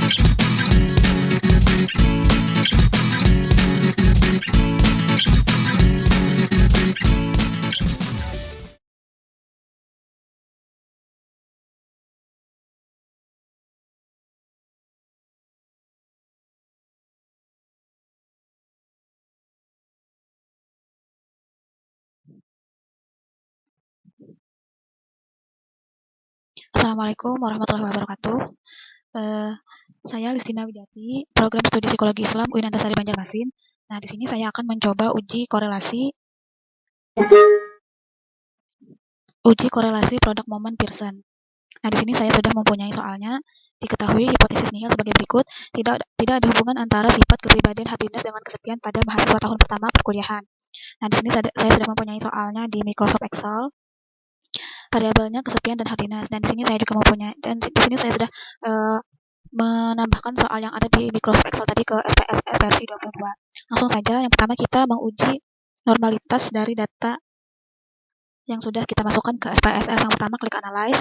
Assalamualaikum warahmatullahi wabarakatuh. Eh, saya Listina Widati, program studi psikologi Islam UIN Antasari Banjarmasin. Nah, di sini saya akan mencoba uji korelasi produk momen Pearson. Nah, di sini saya sudah mempunyai soalnya. Diketahui hipotesis nihil sebagai berikut: tidak ada hubungan antara sifat kepribadian happiness dengan kesepian pada mahasiswa tahun pertama perkuliahan. Nah, di sini saya sudah mempunyai soalnya di Microsoft Excel. Variabelnya kesepian dan happiness. Dan di sini saya juga mempunyai, dan di sini saya sudah menambahkan soal yang ada di Microsoft Excel tadi ke SPSS versi 22. Langsung saja, yang pertama kita menguji normalitas dari data yang sudah kita masukkan ke SPSS. Yang pertama klik analyze,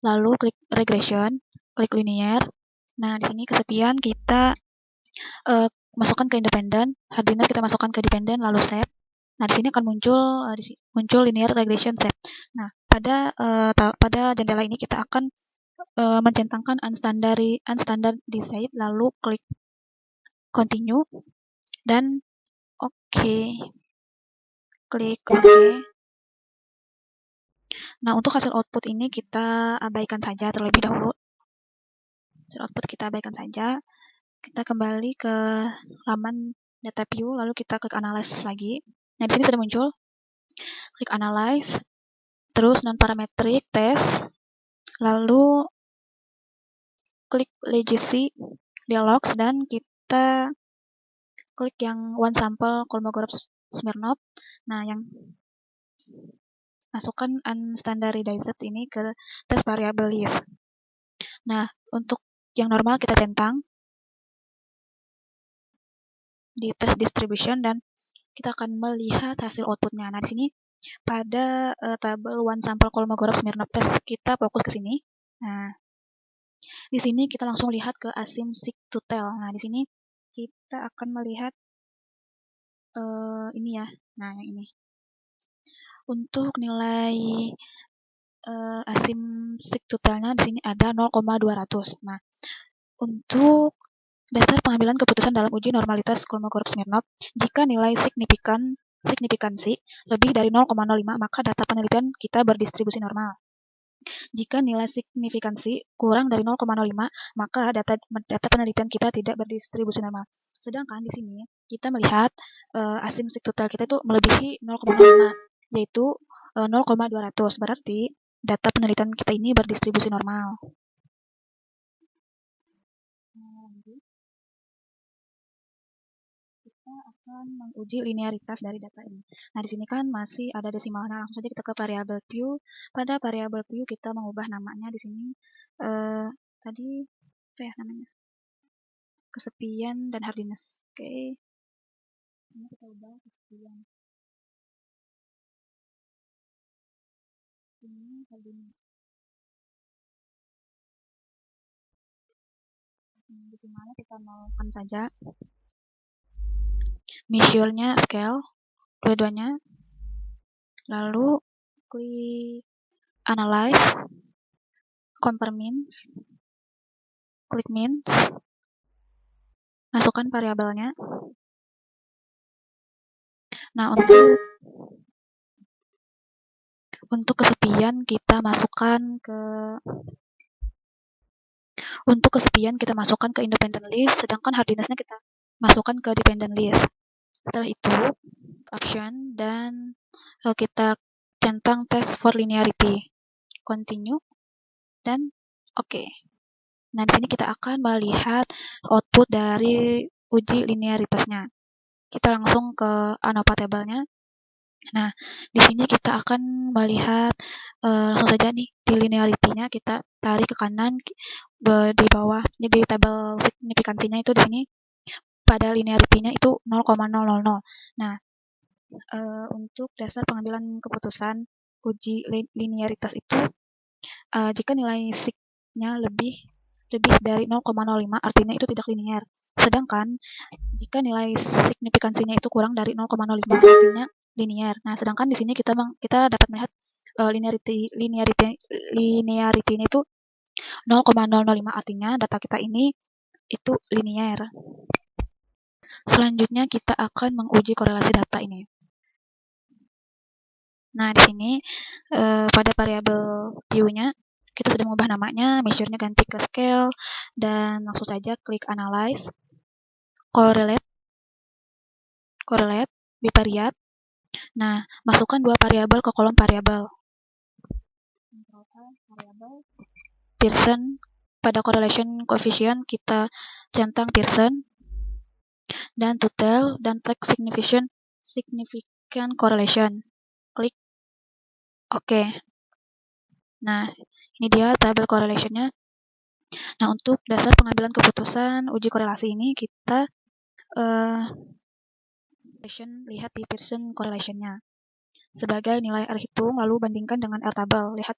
lalu klik regression, klik linear. Nah, di sini kesepian kita masukkan ke independen, happiness kita masukkan ke dependen, lalu save. Nah, di sini akan muncul linear regression set. Nah, pada jendela ini kita akan mencentangkan unstandardized, lalu klik continue dan klik OK. Nah, untuk hasil output ini kita abaikan saja terlebih dahulu. Hasil output kita abaikan saja. Kita kembali ke laman data view, lalu kita klik analyze lagi. Nah, di sini sudah muncul. Klik analyze, terus non-parametric test, lalu klik legacy dialogs, dan kita klik yang one sample Kolmogorov-Smirnov. Nah, yang masukkan unstandardized ini ke tes variable leaf. Nah, untuk yang normal kita centang di test distribution dan kita akan melihat hasil outputnya. Nah, di sini pada tabel one sample Kolmogorov-Smirnov test kita fokus ke sini. Nah, di sini kita langsung lihat ke asim seek to tell. Nah, di sini kita akan melihat ini ya. Nah, yang ini. Untuk nilai asim seek to tell-nya di sini ada 0,200. Nah, untuk dasar pengambilan keputusan dalam uji normalitas Kolmogorov-Smirnov, jika nilai signifikansi lebih dari 0,05, maka data penelitian kita berdistribusi normal. Jika nilai signifikansi kurang dari 0,05, maka data penelitian kita tidak berdistribusi normal. Sedangkan di sini kita melihat asim seek to tell kita itu melebihi 0,05, yaitu 0,200. Berarti data penelitian kita ini berdistribusi normal. Kita akan menguji linearitas dari data ini. Nah, di sini kan masih ada desimalnya. Langsung saja kita ke variable view. Pada variable view kita mengubah namanya di sini. Tadi apa ya namanya? Kesepian dan hardiness. Oke. Ini kita ubah kesepian. Ini hardiness. Desimalnya kita nolkan saja. Measure-nya scale, dua-duanya. Lalu klik analyze, compare means, klik means, masukkan variabelnya. Nah, untuk kesepian kita masukkan ke independent list, sedangkan hardiness-nya kita masukkan ke dependent list. Setelah itu option dan kita centang test for linearity, continue dan OK. Nah, di sini kita akan melihat output dari uji linearitasnya. Kita langsung ke ANOVA tabelnya. Nah, di sini kita akan melihat langsung saja nih di linearity-nya kita tarik ke kanan di bawah. Di tabel signifikansinya itu di sini pada linearity-nya itu 0,000. Nah, untuk dasar pengambilan keputusan uji linearitas itu jika nilai sig-nya lebih lebih dari 0,05 artinya itu tidak linier. Sedangkan jika nilai signifikansinya itu kurang dari 0,05 artinya linier. Nah, sedangkan di sini kita dapat melihat linearity-nya itu 0,005 artinya data kita ini itu linier. Selanjutnya kita akan menguji korelasi data ini. Nah, di sini pada variabel view-nya kita sudah mengubah namanya, measure-nya ganti ke scale, dan langsung saja klik analyze, correlate, bivariate. Nah, masukkan dua variabel ke kolom variabel. Pearson, pada correlation coefficient kita centang Pearson, dan total dan track significant correlation. Klik OK. Nah, ini dia tabel correlation-nya. Nah, untuk dasar pengambilan keputusan uji korelasi ini kita lihat di Pearson correlation-nya sebagai nilai R hitung, lalu bandingkan dengan R tabel. Lihat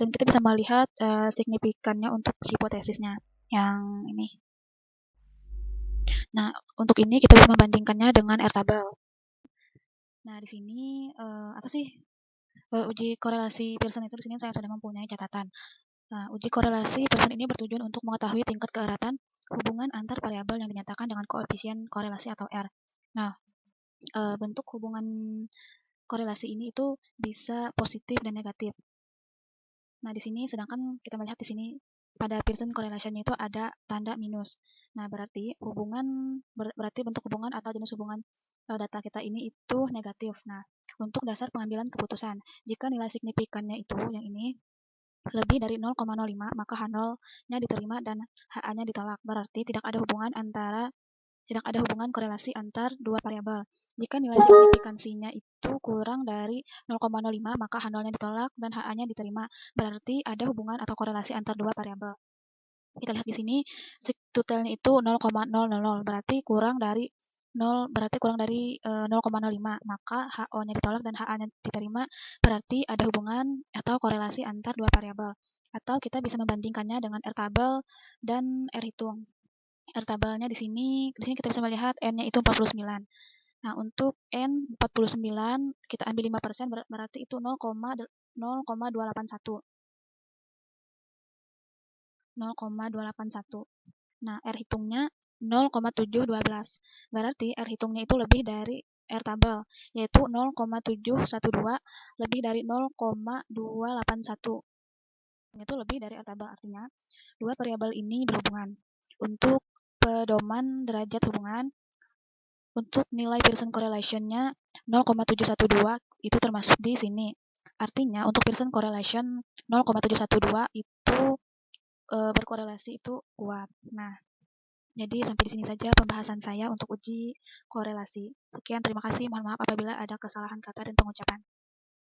dan kita bisa melihat signifikannya untuk hipotesisnya yang ini. Nah, untuk ini kita bisa membandingkannya dengan R tabel. Nah, di sini apa sih uji korelasi Pearson itu? Di sini saya sudah mempunyai catatan. Nah, uji korelasi Pearson ini bertujuan untuk mengetahui tingkat keeratan hubungan antar variabel yang dinyatakan dengan koefisien korelasi atau R. Nah, bentuk hubungan korelasi ini itu bisa positif dan negatif. Nah, di sini sedangkan kita melihat di sini pada Pearson correlation itu ada tanda minus. Nah, berarti bentuk hubungan atau jenis hubungan data kita ini itu negatif. Nah, untuk dasar pengambilan keputusan, jika nilai signifikannya itu yang ini lebih dari 0,05, maka H0-nya diterima dan HA-nya ditolak. Berarti tidak ada hubungan korelasi antar dua variabel. Jika nilai signifikansinya itu kurang dari 0,05, maka H0-nya ditolak dan HA-nya diterima. Berarti ada hubungan atau korelasi antar dua variabel. Kita lihat di sini, totalnya itu 0,000, berarti kurang dari 0,05, maka HO-nya ditolak dan HA-nya diterima, berarti ada hubungan atau korelasi antar dua variabel. Atau kita bisa membandingkannya dengan R tabel dan R hitung. R tabelnya di sini kita bisa melihat N-nya itu 49. Nah, untuk N 49 kita ambil 5%, berarti itu 0,281. 0,281. Nah, R hitungnya 0,712. Berarti R hitungnya itu lebih dari R tabel, yaitu 0,712 lebih dari 0,281. Itu lebih dari R tabel, artinya dua variabel ini berhubungan. Untuk pedoman derajat hubungan, untuk nilai Pearson correlation-nya 0,712 itu termasuk di sini. Artinya untuk Pearson correlation 0,712 itu berkorelasi itu kuat. Nah, jadi sampai di sini saja pembahasan saya untuk uji korelasi. Sekian, terima kasih. Mohon maaf apabila ada kesalahan kata dan pengucapan.